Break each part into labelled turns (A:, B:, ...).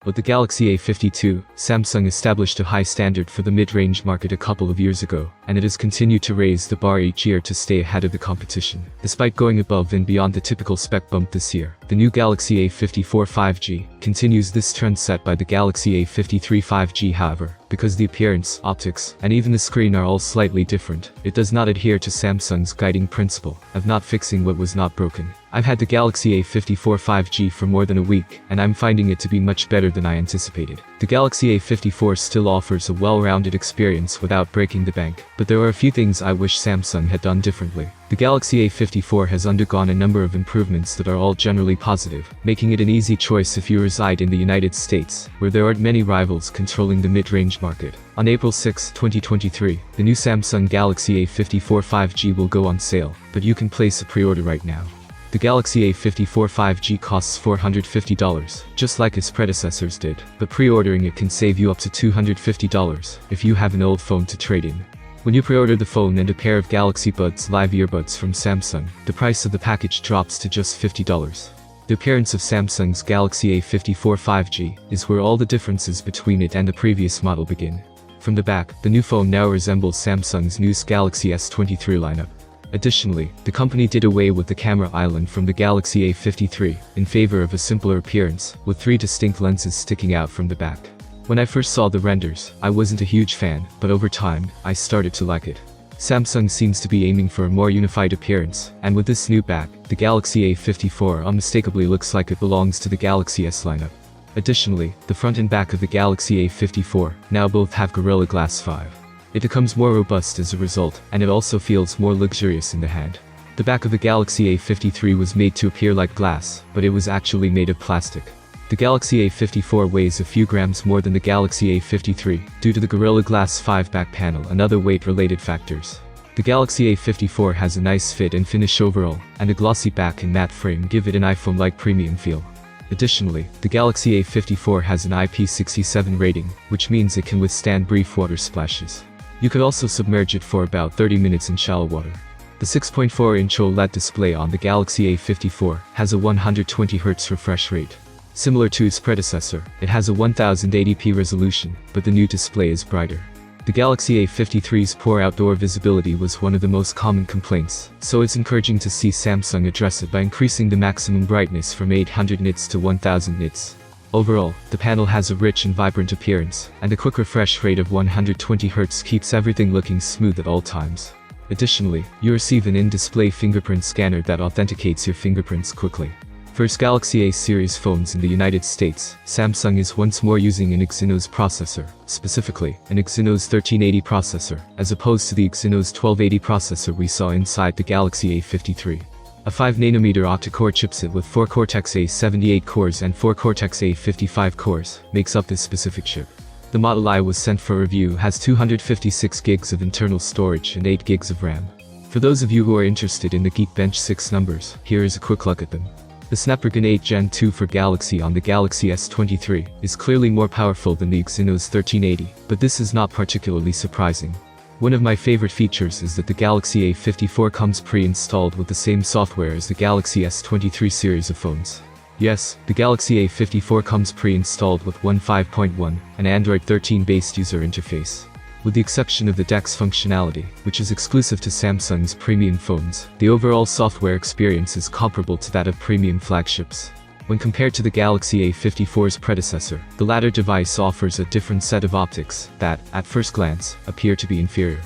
A: With the Galaxy A52, Samsung established a high standard for the mid-range market a couple of years ago, and it has continued to raise the bar each year to stay ahead of the competition. Despite going above and beyond the typical spec bump this year, the new Galaxy A54 5G continues this trend set by the Galaxy A53 5G. However, because the appearance, optics, and even the screen are all slightly different, it does not adhere to Samsung's guiding principle of not fixing what was not broken. I've had the Galaxy A54 5G for more than a week, and I'm finding it to be much better than I anticipated. The Galaxy A54 still offers a well-rounded experience without breaking the bank, but there are a few things I wish Samsung had done differently. The Galaxy A54 has undergone a number of improvements that are all generally positive, making it an easy choice if you reside in the United States, where there aren't many rivals controlling the mid-range market. On April 6, 2023, the new Samsung Galaxy A54 5G will go on sale, but you can place a pre-order right now. The Galaxy A54 5G costs $450, just like its predecessors did, but pre-ordering it can save you up to $250 if you have an old phone to trade in. When you pre-order the phone and a pair of Galaxy Buds Live earbuds from Samsung, the price of the package drops to just $50. The appearance of Samsung's Galaxy A54 5G is where all the differences between it and the previous model begin. From the back, the new phone now resembles Samsung's newest Galaxy S23 lineup. Additionally, the company did away with the camera island from the Galaxy A53 in favor of a simpler appearance, with 3 distinct lenses sticking out from the back. When I first saw the renders, I wasn't a huge fan, but over time, I started to like it. Samsung seems to be aiming for a more unified appearance, and with this new back, the Galaxy A54 unmistakably looks like it belongs to the Galaxy S lineup. Additionally, the front and back of the Galaxy A54 now both have Gorilla Glass 5. It becomes more robust as a result, and it also feels more luxurious in the hand. The back of the Galaxy A53 was made to appear like glass, but it was actually made of plastic. The Galaxy A54 weighs a few grams more than the Galaxy A53, due to the Gorilla Glass 5 back panel and other weight-related factors. The Galaxy A54 has a nice fit and finish overall, and a glossy back and matte frame give it an iPhone-like premium feel. Additionally, the Galaxy A54 has an IP67 rating, which means it can withstand brief water splashes. You could also submerge it for about 30 minutes in shallow water. The 6.4-inch OLED display on the Galaxy A54 has a 120Hz refresh rate. Similar to its predecessor, it has a 1080p resolution, but the new display is brighter. The Galaxy A53's poor outdoor visibility was one of the most common complaints, so it's encouraging to see Samsung address it by increasing the maximum brightness from 800 nits to 1000 nits. Overall, the panel has a rich and vibrant appearance, and a quick refresh rate of 120Hz keeps everything looking smooth at all times. Additionally, you receive an in-display fingerprint scanner that authenticates your fingerprints quickly. For its Galaxy A series phones in the United States, Samsung is once more using an Exynos processor, specifically, an Exynos 1380 processor, as opposed to the Exynos 1280 processor we saw inside the Galaxy A53. A 5nm octa-core chipset with 4 Cortex A78 cores and 4 Cortex A55 cores makes up this specific chip. The Model I was sent for review has 256 gigs of internal storage and 8 gigs of RAM. For those of you who are interested in the Geekbench 6 numbers, here is a quick look at them. The Snapdragon 8 Gen 2 for Galaxy on the Galaxy S23 is clearly more powerful than the Exynos 1380, but this is not particularly surprising. One of my favorite features is that the Galaxy A54 comes pre-installed with the same software as the Galaxy S23 series of phones. Yes, the Galaxy A54 comes pre-installed with 1.5.1, an Android 13-based user interface. With the exception of the DeX functionality, which is exclusive to Samsung's premium phones, the overall software experience is comparable to that of premium flagships. When compared to the Galaxy A54's predecessor, the latter device offers a different set of optics that, at first glance, appear to be inferior.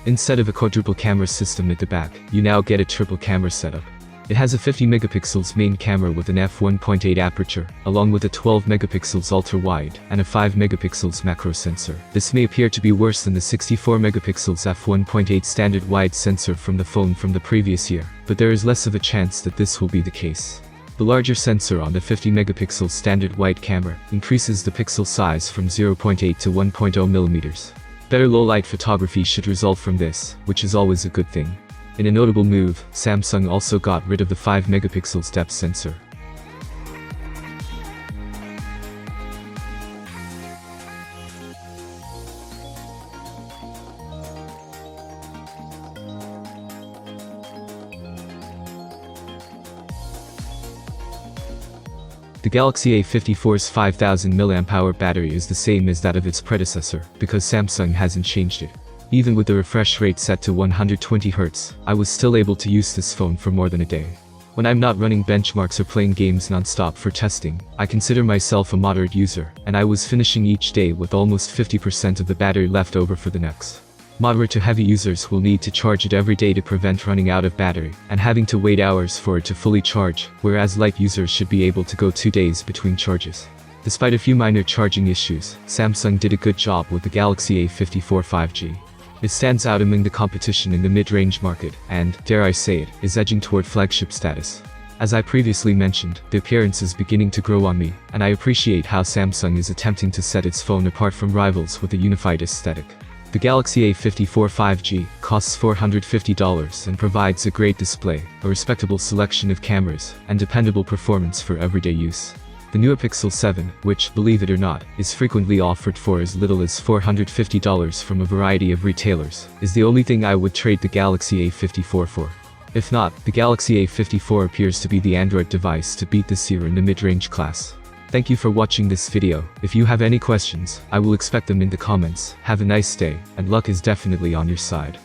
A: Instead of a quadruple camera system at the back, you now get a triple camera setup. It has a 50 megapixels main camera with an f1.8 aperture, along with a 12 megapixels ultra-wide and a 5 megapixels macro sensor. This may appear to be worse than the 64 megapixels f1.8 standard wide sensor from the phone from the previous year, but there is less of a chance that this will be the case. The larger sensor on the 50 megapixel standard wide camera increases the pixel size from 0.8 to 1.0 mm. Better low-light photography should result from this, which is always a good thing. In a notable move, Samsung also got rid of the 5 megapixels depth sensor. The Galaxy A54's 5000 mAh battery is the same as that of its predecessor, because Samsung hasn't changed it. Even with the refresh rate set to 120Hz, I was still able to use this phone for more than a day. When I'm not running benchmarks or playing games non-stop for testing, I consider myself a moderate user, and I was finishing each day with almost 50% of the battery left over for the next. Moderate to heavy users will need to charge it every day to prevent running out of battery, and having to wait hours for it to fully charge, whereas light users should be able to go 2 days between charges. Despite a few minor charging issues, Samsung did a good job with the Galaxy A54 5G. It stands out among the competition in the mid-range market, and, dare I say it, is edging toward flagship status. As I previously mentioned, the appearance is beginning to grow on me, and I appreciate how Samsung is attempting to set its phone apart from rivals with a unified aesthetic. The Galaxy A54 5G costs $450 and provides a great display, a respectable selection of cameras, and dependable performance for everyday use. The newer Pixel 7, which, believe it or not, is frequently offered for as little as $450 from a variety of retailers, is the only thing I would trade the Galaxy A54 for. If not, the Galaxy A54 appears to be the Android device to beat this year in the mid-range class. Thank you for watching this video. If you have any questions, I will expect them in the comments. Have a nice day, and luck is definitely on your side.